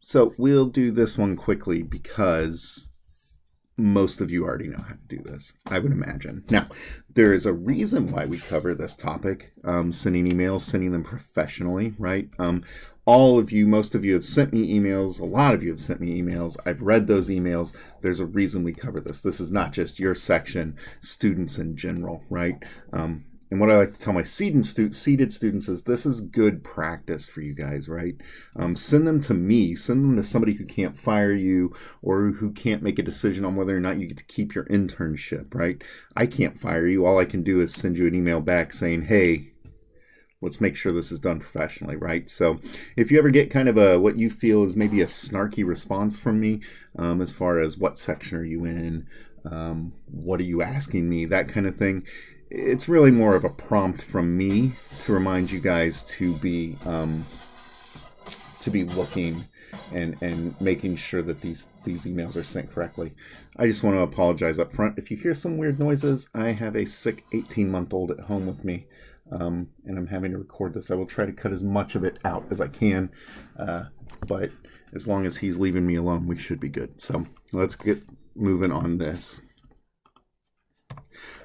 So we'll do this one quickly because most of you already know how to do this, I would imagine. Now, there is a reason why we cover this topic, sending emails, sending them professionally, right? All of you, most of you have sent me emails. A lot of you have sent me emails. I've read those emails. There's a reason we cover this. This is not just your section, students in general, right? And what I like to tell my seated students is this is good practice for you guys, right? Send them to me. Send them to somebody who can't fire you or who can't make a decision on whether or not you get to keep your internship, right? I can't fire you. All I can do is send you an email back saying, hey, let's make sure this is done professionally, right? So if you ever get kind of what you feel is maybe a snarky response from me, as far as what section are you in, what are you asking me, that kind of thing, it's really more of a prompt from me to remind you guys to be looking and making sure that these emails are sent correctly. I just want to apologize up front. If you hear some weird noises, I have a sick 18-month-old at home with me, and I'm having to record this. I will try to cut as much of it out as I can, but as long as he's leaving me alone, we should be good. So let's get moving on this.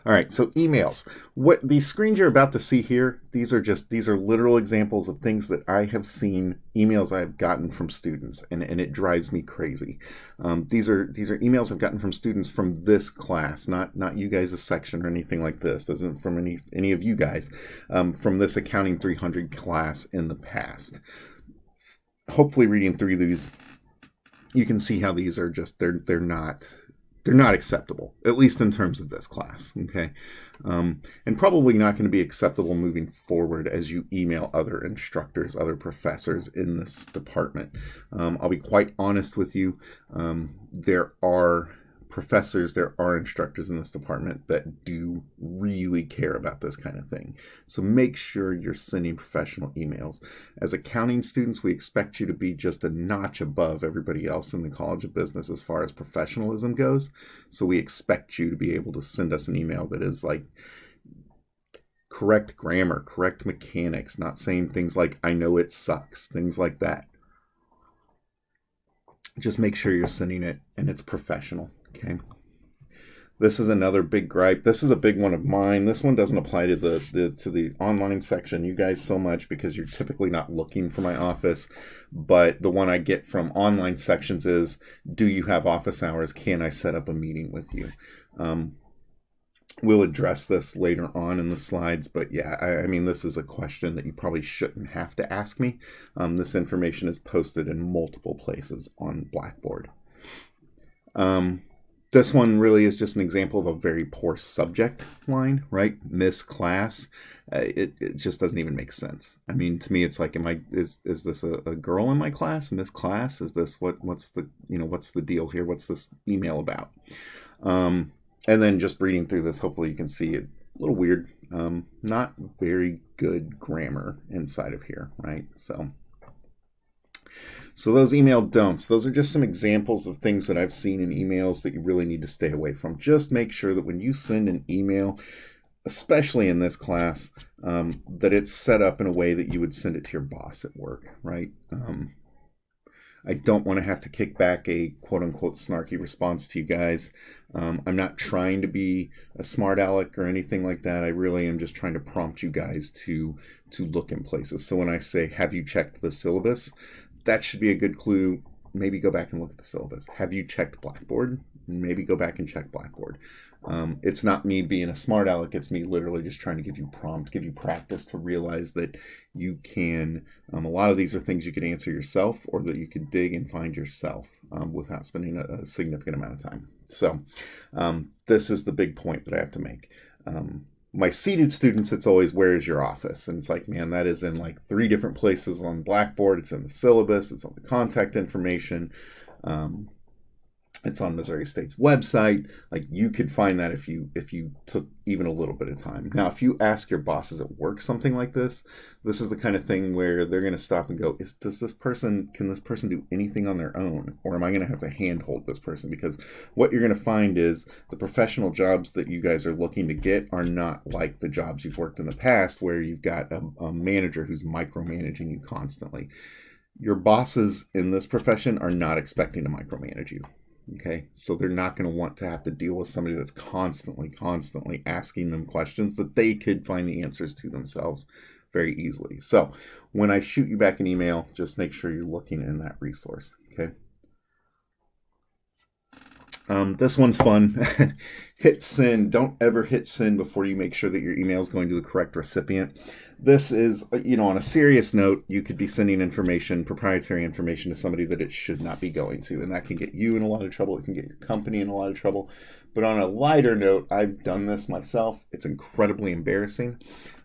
All right, so emails. What these screens you're about to see here, these are literal examples of things that I have seen, emails I have gotten from students, and it drives me crazy. These are emails I've gotten from students from this class, not you guys' section or anything like this. This isn't from any of you guys, from this Accounting 300 class in the past. Hopefully, reading through these, you can see how these are just they're not acceptable, at least in terms of this class, okay? And probably not going to be acceptable moving forward as you email other instructors, other professors in this department. I'll be quite honest with you. There are professors, there are instructors in this department that do really care about this kind of thing. So make sure you're sending professional emails. As accounting students, we expect you to be just a notch above everybody else in the College of Business as far as professionalism goes. So we expect you to be able to send us an email that is like correct grammar, correct mechanics, not saying things like, I know it sucks, things like that. Just make sure you're sending it and it's professional. Okay. This is another big gripe. This is a big one of mine. This one doesn't apply to the online section, you guys, so much because you're typically not looking for my office. But the one I get from online sections is, do you have office hours? Can I set up a meeting with you? We'll address this later on in the slides, but yeah, I mean, this is a question that you probably shouldn't have to ask me. This information is posted in multiple places on Blackboard. This one really is just an example of a very poor subject line, right? Miss class. It just doesn't even make sense. I mean, to me, it's like, is this a girl in my class? Miss class? Is this what's the deal here? What's this email about? And then just reading through this, hopefully you can see it a little weird. Not very good grammar inside of here, right? So those email don'ts, those are just some examples of things that I've seen in emails that you really need to stay away from. Just make sure that when you send an email, especially in this class, that it's set up in a way that you would send it to your boss at work, right? I don't want to have to kick back a quote-unquote snarky response to you guys. I'm not trying to be a smart aleck or anything like that. I really am just trying to prompt you guys to look in places. So when I say, have you checked the syllabus? That should be a good clue. Maybe go back and look at the syllabus. Have you checked Blackboard? Maybe go back and check Blackboard. It's not me being a smart aleck. It's me literally just trying to give you practice to realize that you can, a lot of these are things you could answer yourself or that you could dig and find yourself without spending a significant amount of time. So this is the big point that I have to make. My seated students, it's always, where is your office? And it's like, man, that is in like 3 different places on Blackboard. It's in the syllabus. It's on the contact information. It's on Missouri State's website. Like, you could find that if you took even a little bit of time. Now, if you ask your bosses at work something like this is the kind of thing where they're going to stop and go, can this person do anything on their own? Or am I going to have to handhold this person? Because what you're going to find is the professional jobs that you guys are looking to get are not like the jobs you've worked in the past where you've got a manager who's micromanaging you constantly. Your bosses in this profession are not expecting to micromanage you. Okay, so they're not going to want to have to deal with somebody that's constantly asking them questions that they could find the answers to themselves very easily. So when I shoot you back an email, just make sure you're looking in that resource. Okay. This one's fun. Hit send. Don't ever hit send before you make sure that your email is going to the correct recipient. This is, on a serious note, you could be sending information, proprietary information, to somebody that it should not be going to, and that can get you in a lot of trouble. It can get your company in a lot of trouble. But on a lighter note, I've done this myself. It's incredibly embarrassing.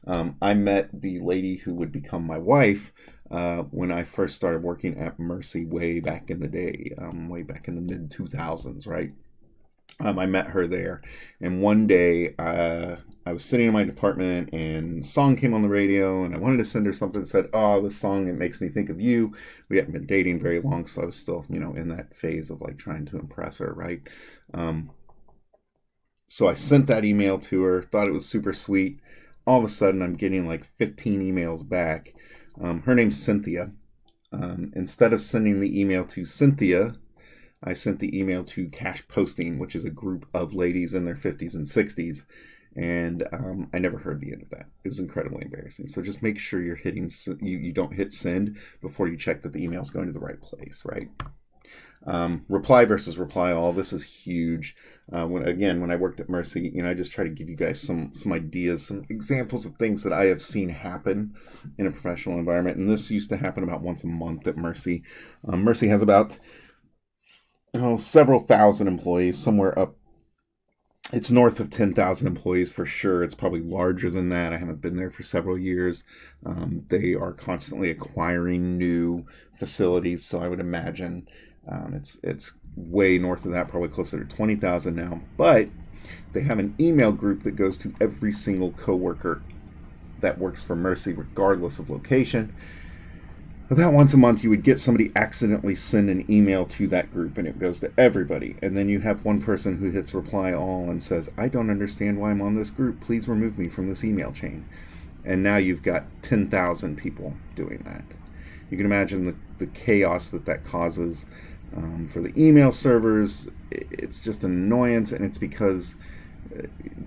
I met the lady who would become my wife when I first started working at Mercy way back in the day, way back in the mid-2000s, right? I met her there, and one day I was sitting in my department, and a song came on the radio, and I wanted to send her something that said, "Oh, this song, it makes me think of you." We hadn't been dating very long, so I was still, in that phase of like trying to impress her, right? So I sent that email to her, thought it was super sweet. All of a sudden, I'm getting like 15 emails back. Her name's Cynthia. Instead of sending the email to Cynthia, I sent the email to Cash Posting, which is a group of ladies in their 50s and 60s. And I never heard the end of that. It was incredibly embarrassing. So just make sure you're you don't hit send before you check that the email is going to the right place, right? Reply versus reply all. This is huge. When I worked at Mercy, I just try to give you guys some ideas, some examples of things that I have seen happen in a professional environment. And this used to happen about once a month at Mercy. Mercy has about several thousand employees, somewhere up. It's north of 10,000 employees for sure. It's probably larger than that. I haven't been there for several years. They are constantly acquiring new facilities, so I would imagine it's way north of that, probably closer to 20,000 now. But they have an email group that goes to every single coworker that works for Mercy, regardless of location. About once a month, you would get somebody accidentally send an email to that group, and it goes to everybody. And then you have one person who hits reply all and says, "I don't understand why I'm on this group. Please remove me from this email chain." And now you've got 10,000 people doing that. You can imagine the chaos that causes for the email servers. It's just an annoyance, and it's because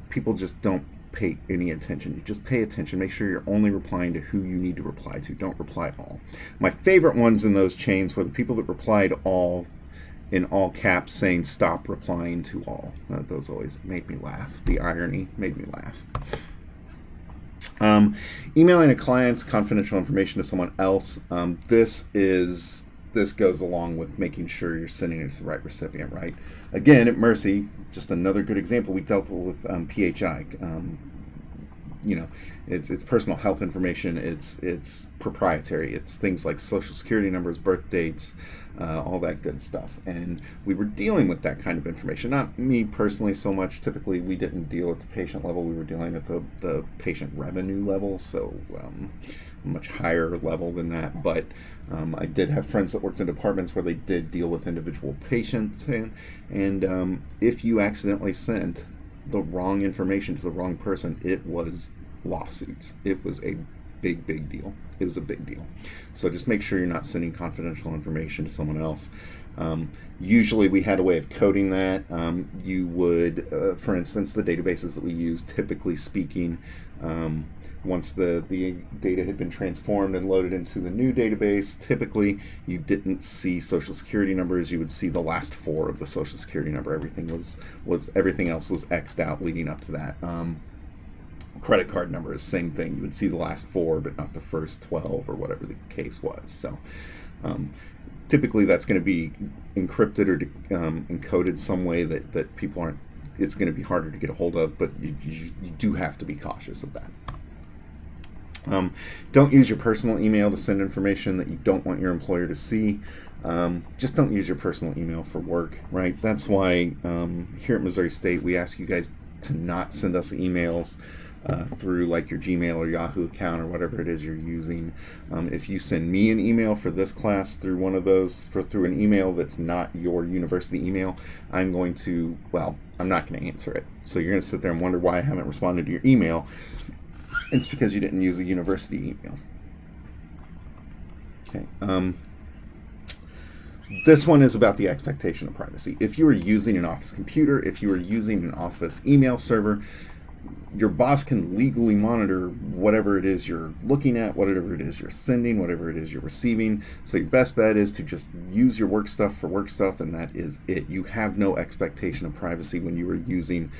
people just don't pay any attention. You just pay attention. Make sure you're only replying to who you need to reply to. Don't reply all. My favorite ones in those chains were the people that replied all in all caps saying "stop replying to all." Those always made me laugh. The irony made me laugh. Emailing a client's confidential information to someone else. This goes along with making sure you're sending it to the right recipient, right? Again, at Mercy, just another good example, we dealt with PHI. It's personal health information. It's proprietary. It's things like social security numbers, birth dates, all that good stuff. And we were dealing with that kind of information. Not me personally so much. Typically, we didn't deal at the patient level. We were dealing at the patient revenue level, so much higher level than that. But I did have friends that worked in departments where they did deal with individual patients. And if you accidentally sent the wrong information to the wrong person, it was lawsuits. It was a big deal. It was a big deal. So just make sure you're not sending confidential information to someone else. Usually we had a way of coding that. You would, for instance, the databases that we use, typically speaking, once the data had been transformed and loaded into the new database, typically you didn't see social security numbers. You would see the last four of the social security number. Everything else was X'd out leading up to that. Credit card numbers, same thing. You would see the last four, but not the first 12 or whatever the case was. So typically that's going to be encrypted or encoded some way that people aren't, it's going to be harder to get a hold of, but you do have to be cautious of that. Don't use your personal email to send information that you don't want your employer to see. Just don't use your personal email for work, right? That's why here at Missouri State, we ask you guys to not send us emails through like your Gmail or Yahoo account or whatever it is you're using. If you send me an email for this class through one of those, through an email that's not your university email, I'm not going to answer it. So you're going to sit there and wonder why I haven't responded to your email. It's because you didn't use a university email. Okay. This one is about the expectation of privacy. If you are using an office computer, if you are using an office email server, your boss can legally monitor whatever it is you're looking at, whatever it is you're sending, whatever it is you're receiving. So your best bet is to just use your work stuff for work stuff, and that is it. You have no expectation of privacy when you are using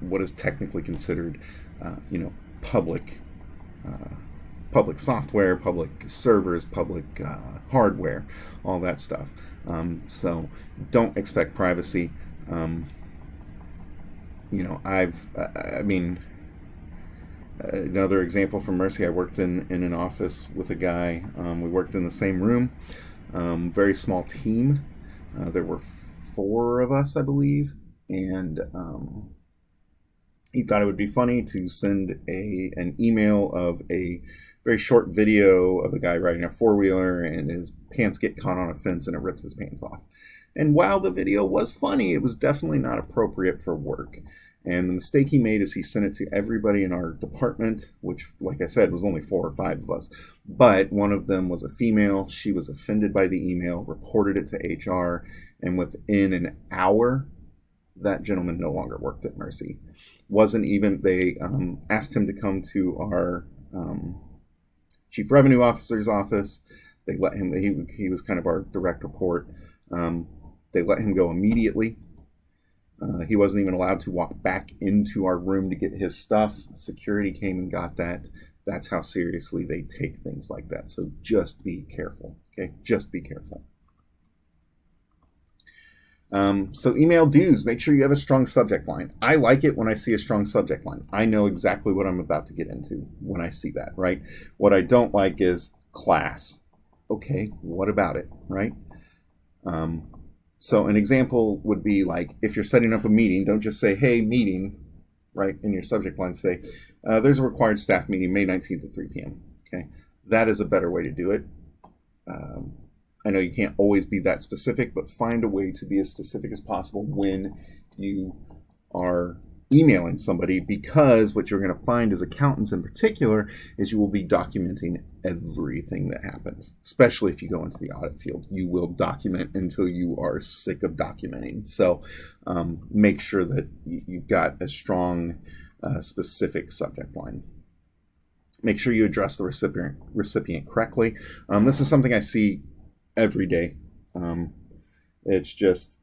what is technically considered, public software, public servers, public hardware, all that stuff. So don't expect privacy. Another example from Mercy, I worked in an office with a guy. We worked in the same room, very small team. There were 4 of us, I believe, and he thought it would be funny to send an email of a very short video of a guy riding a 4-wheeler and his pants get caught on a fence and it rips his pants off. And while the video was funny, it was definitely not appropriate for work. And the mistake he made is he sent it to everybody in our department, which, like I said, was only 4 or 5 of us. But one of them was a female. She was offended by the email, reported it to HR, and within an hour, that gentleman no longer worked at Mercy. They asked him to come to our chief revenue officer's office. They let him, he was kind of our direct report. They let him go immediately. He wasn't even allowed to walk back into our room to get his stuff. Security came and got that. That's how seriously they take things like that. So just be careful, okay? Just be careful. So email dues, make sure you have a strong subject line. I like it when I see a strong subject line. I know exactly what I'm about to get into when I see that, right? What I don't like is class. Okay, what about it, right? So an example would be like, if you're setting up a meeting, don't just say, hey, meeting, right? In your subject line, say, there's a required staff meeting May 19th at 3 p.m. Okay, that is a better way to do it. I know you can't always be that specific, but find a way to be as specific as possible when you are emailing somebody, because what you're going to find as accountants in particular is you will be documenting everything that happens, especially if you go into the audit field. You will document until you are sick of documenting. So make sure that you've got a strong, specific subject line. Make sure you address the recipient correctly. This is something I see every day. It's just,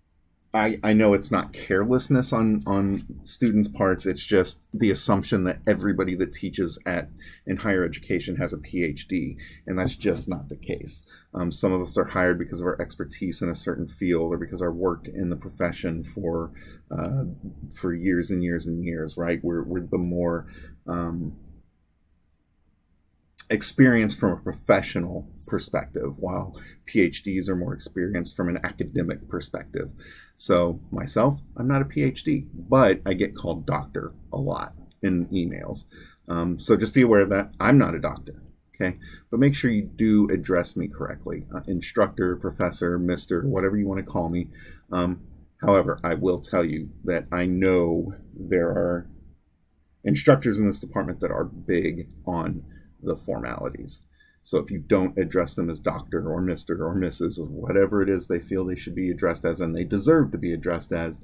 I know it's not carelessness on students' parts. It's just the assumption that everybody that teaches in higher education has a PhD, and that's just not the case. Some of us are hired because of our expertise in a certain field, or because our work in the profession for years and years and years. Right? We're the more experienced from a professional perspective, while PhDs are more experienced from an academic perspective. So myself, I'm not a PhD, but I get called doctor a lot in emails. So just be aware of that. I'm not a doctor, okay? But make sure you do address me correctly. Instructor, professor, mister, whatever you want to call me. However, I will tell you that I know there are instructors in this department that are big on the formalities. So if you don't address them as doctor or mister or Mrs. or whatever it is they feel they should be addressed as, and they deserve to be addressed as,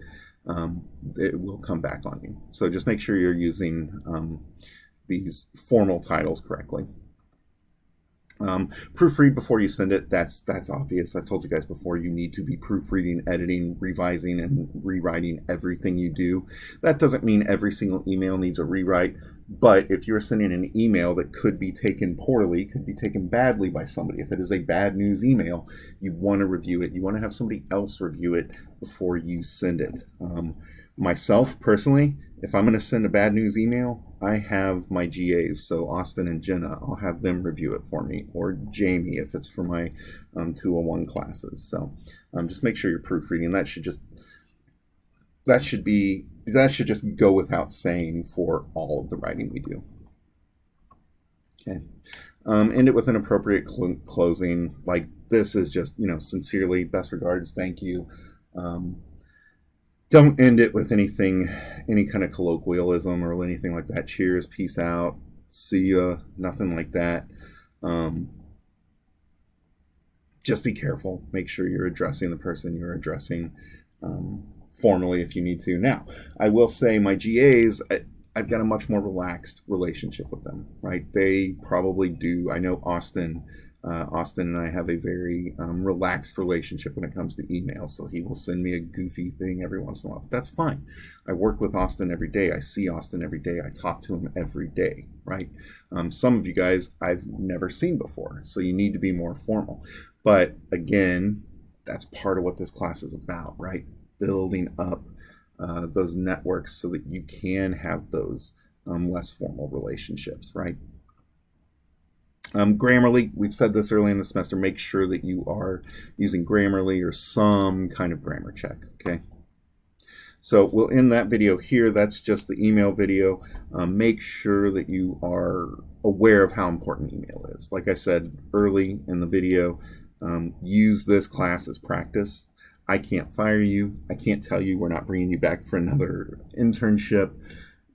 it will come back on you. So just make sure you're using these formal titles correctly. Proofread before you send it. That's obvious. I've told you guys before, you need to be proofreading, editing, revising, and rewriting everything you do. That doesn't mean every single email needs a rewrite, but if you're sending an email that could be taken poorly, could be taken badly by somebody, if it is a bad news email, you want to review it. You want to have somebody else review it before you send it. Myself, personally, if I'm going to send a bad news email, I have my GAs, so Austin and Jenna, I'll have them review it for me, or Jamie if it's for my 201 classes. So just make sure you're proofreading. That should just go without saying for all of the writing we do. Okay. End it with an appropriate closing. Like, this is just, sincerely, best regards, thank you. Don't end it with any kind of colloquialism or anything like that. Cheers, peace out, see ya, nothing like that. just be careful. Make sure you're addressing the person you're addressing formally if you need to. Now, I will say my GAs, I've got a much more relaxed relationship with them, right? They probably do. I know Austin and I have a very relaxed relationship when it comes to email. So he will send me a goofy thing every once in a while. But that's fine. I work with Austin every day. I see Austin every day. I talk to him every day, right? Some of you guys I've never seen before. So you need to be more formal. But again, that's part of what this class is about, right? Building up those networks so that you can have those less formal relationships, right? Grammarly, we've said this early in the semester, make sure that you are using Grammarly or some kind of grammar check, okay? So we'll end that video here. That's just the email video. Make sure that you are aware of how important email is. Like I said early in the video, use this class as practice. I can't fire you. I can't tell you we're not bringing you back for another internship.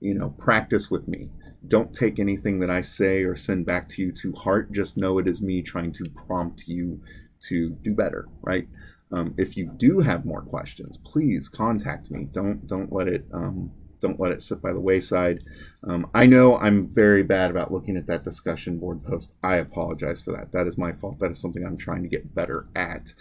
You know, practice with me. Don't take anything that I say or send back to you to heart. Just know it is me trying to prompt you to do better, right? If you do have more questions, please contact me. Don't let it sit by the wayside. I know I'm very bad about looking at that discussion board post. I apologize for that. That is my fault. That is something I'm trying to get better at.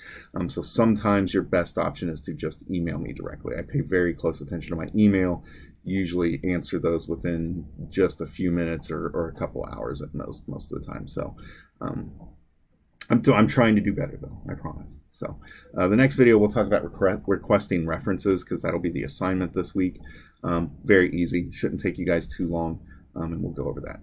So sometimes your best option is to just email me directly. I pay very close attention to my email. Usually answer those within just a few minutes or a couple hours at most of the time. So I'm trying to do better though, I promise. So the next video we'll talk about requesting references, because that'll be the assignment this week. Very easy, shouldn't take you guys too long, and we'll go over that.